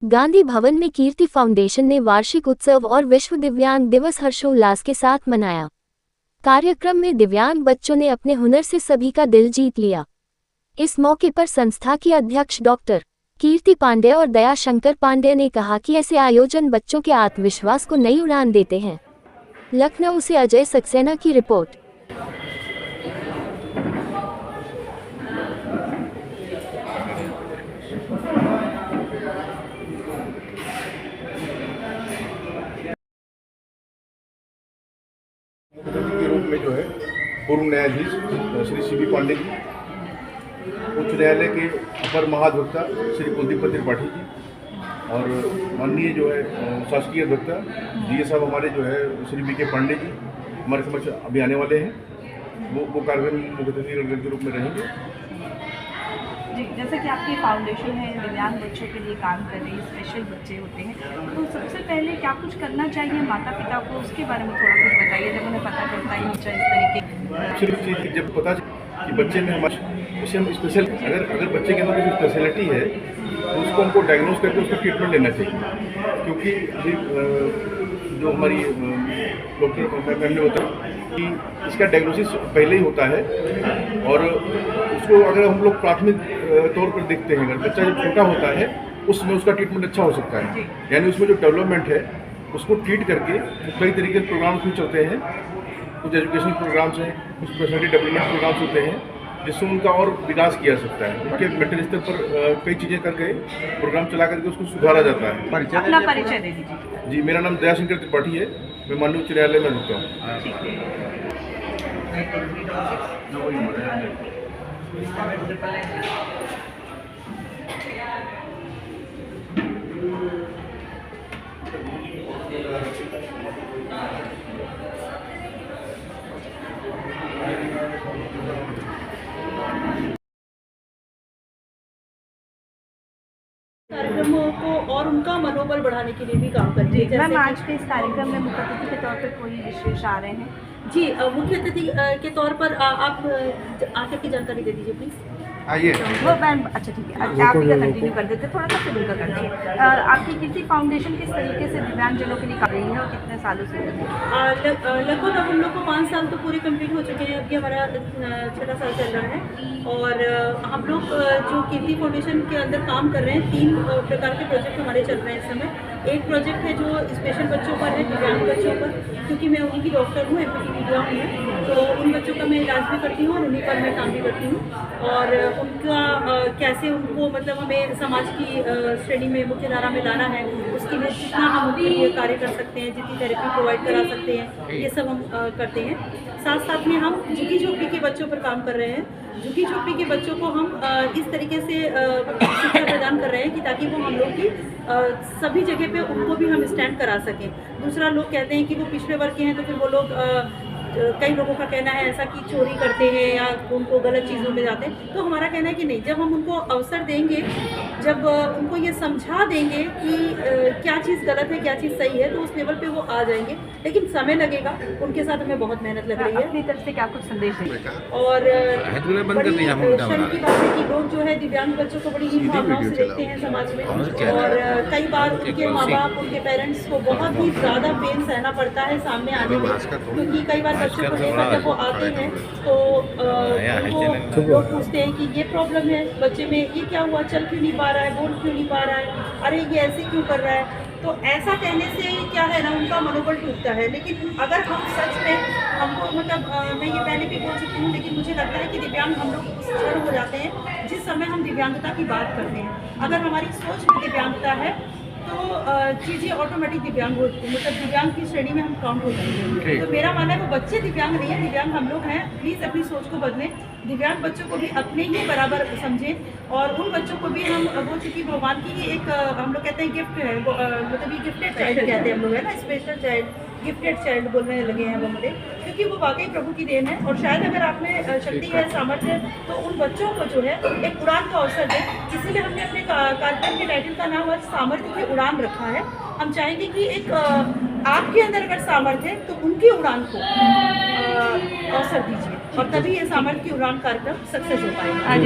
गांधी भवन में कीर्ति फाउंडेशन ने वार्षिक उत्सव और विश्व दिव्यांग दिवस हर्षोल्लास के साथ मनाया। कार्यक्रम में दिव्यांग बच्चों ने अपने हुनर से सभी का दिल जीत लिया। इस मौके पर संस्था की अध्यक्ष डॉक्टर कीर्ति पांडे और दया शंकर पांडे ने कहा कि ऐसे आयोजन बच्चों के आत्मविश्वास को नई उड़ान देते हैं। लखनऊ से अजय सक्सेना की रिपोर्ट। के रूप में जो है पूर्व न्यायाधीश श्री सी बी पांडे जी, उच्च न्यायालय के अपर महाधिवक्ता श्री कुलदीप त्रिपाठी जी और माननीय जो है शासकीय अधिवक्ता जी साहब हमारे जो है श्री बी के पांडे जी हमारे समक्ष अभी आने वाले हैं। वो कार्यक्रम मुख्य अतिथि के रूप में रहेंगे। जी, जैसे कि आपकी फाउंडेशन है, दिव्यांग बच्चों के लिए काम कर रही है, स्पेशल बच्चे होते हैं, तो सबसे पहले क्या कुछ करना चाहिए माता पिता को, उसके बारे में थोड़ा कुछ बताइए। जब उन्हें पता चलता है बच्चा इस तरीके सिर्फ चीज़ की जब पता कि बच्चे में हमारे स्पेशल अगर बच्चे के अंदर कोई स्पेशलिटी है तो उसको हमको डायग्नोज करके उसका ट्रीटमेंट लेना चाहिए। क्योंकि अभी जो हमारी डॉक्टर मैम ने बताया कि इसका डायग्नोसिस पहले ही होता है और उसको अगर हम लोग प्राथमिक तौर पर देखते हैं, अगर बच्चा जब छोटा होता है उसमें उसका ट्रीटमेंट अच्छा हो सकता है। यानी उसमें जो डेवलपमेंट है उसको ट्रीट करके कई तरीके के प्रोग्राम्स भी चलते हैं, कुछ एजुकेशनल प्रोग्राम्स हैं, कुछ पर्सनैलिटी डेवलपमेंट प्रोग्राम्स होते हैं जिससे उनका और विकास किया सकता है। उनके मेंटल स्तर पर कई चीज़ें करके प्रोग्राम चला करके उसको सुधारा जाता है। अपना परिचय दे दीजिए। जी, मेरा नाम दया शंकर त्रिपाठी है, मैं माननीय उच्च न्यायालय में रुकता हूँ। कार्यक्रमों को और उनका मनोबल बढ़ाने के लिए भी काम करती है। मैम, आज के इस कार्यक्रम में मुख्य अतिथि के तौर पर कोई विशेष आ रहे हैं? जी, मुख्य अतिथि के तौर पर आप आगे की जानकारी दे दीजिए प्लीज़। आइए वो मैम, अच्छा ठीक है, आप ही का कंटिन्यू कर देते, थोड़ा सा फिर उनका कर दिए। आपकी कीर्ति फाउंडेशन किस तरीके से दिव्यांगजनों के लिए कर रही है और कितने सालों से? लगभग अब हम लोग को 5 साल तो पूरे कंप्लीट हो चुके हैं। अभी हमारा 6वां साल चल रहा है और हम लोग जो कीर्ति फाउंडेशन के अंदर काम कर रहे हैं, 3 प्रकार के प्रोजेक्ट हमारे चल रहे हैं इस समय। एक प्रोजेक्ट है जो स्पेशल बच्चों पर है, दिव्यांग बच्चों पर, क्योंकि मैं उन्हीं की डॉक्टर हूँ, एमपी मीडिया हूँ, तो उन बच्चों का मैं इलाज भी करती हूँ और उन्हीं पर मैं काम भी करती हूँ। और उनका कैसे उनको मतलब हमें समाज की श्रेणी में मुख्य धारा में लाना है, उसके लिए जितना हम उनके लिए कार्य कर सकते हैं, जितनी थेरेपी प्रोवाइड करा सकते हैं, ये सब हम करते हैं। साथ साथ में हम झुग्गी झोपड़ी के बच्चों पर काम कर रहे हैं। झुग्गी झोपड़ी के बच्चों को हम इस तरीके से शिक्षा प्रदान कर रहे हैं कि ताकि वो हम लोग की सभी जगह पे उनको भी हम स्टैंड करा सकें। दूसरा, लोग कहते हैं कि वो पिछड़े वर्ग के हैं तो फिर वो लोग कई लोगों का कहना है ऐसा कि चोरी करते हैं या उनको गलत चीज़ों में जाते हैं। तो हमारा कहना है कि नहीं, जब हम उनको अवसर देंगे, जब उनको ये समझा देंगे कि क्या चीज़ गलत है क्या चीज़ सही है, तो उस लेवल पे वो आ जाएंगे। लेकिन समय लगेगा, उनके साथ हमें बहुत मेहनत लग रही है। अपनी तरफ से क्या कुछ संदेश देंगे? और बड़ी शर्म की बात है कि लोग जो है दिव्यांग बच्चों को बड़ी ही भावनाओं से देखते हैं समाज में, और कई बार उनके माँ बाप, उनके पेरेंट्स को बहुत ही ज़्यादा पेन सहना पड़ता है सामने आने में, क्योंकि कई बार बच्चों को लेकर जब वो आते हैं तो उनको लोग पूछते हैं कि ये प्रॉब्लम है बच्चे में, ये क्या हुआ, चल क्यों नहीं पा रहा है, बोल क्यों नहीं पा रहा है, अरे ये ऐसे क्यों कर रहा है। तो ऐसा कहने से क्या है ना, उनका मनोबल टूटता है। लेकिन अगर हम सच में हमको मतलब मैं ये पहले भी बोल चुकी हूँ, लेकिन मुझे लगता है कि दिव्यांग हम लोग उस क्षण हो जाते हैं जिस समय हम दिव्यांगता की बात करते हैं। अगर हमारी सोच में दिव्यांगता है तो चीज़ें ऑटोमेटिक दिव्यांग होती है, मतलब दिव्यांग की श्रेणी में हम काउंट हो जाएंगे। तो मेरा मानना है वो बच्चे दिव्यांग नहीं है, दिव्यांग हम लोग हैं। प्लीज़ अपनी सोच को बदलें, दिव्यांग बच्चों को भी अपने ही बराबर समझें और उन बच्चों को भी हम बोल चुकी भगवान की ये एक हम लोग कहते हैं गिफ्ट है, मतलब ये गिफ्टेड चाइल्ड कहते हैं हम लोग, है ना, स्पेशल चाइल्ड, गिफ्टेड चाइल्ड बोलने लगे हैं हम लोग, क्योंकि वो वाकई प्रभु की देन है। और शायद अगर आप में शक्ति है, सामर्थ्य है, तो उन बच्चों को जो है एक उड़ान का अवसर दें। इसीलिए हमने अपने कार्यक्रम के टाइटल का नाम आज सामर्थ्य की उड़ान रखा है। हम चाहेंगे कि एक आपके अंदर अगर सामर्थ्य है तो उनकी उड़ान को अवसर दीजिए, और तभी ये सामर्थ्य की उड़ान कार्यक्रम सक्सेस हो पाएगा।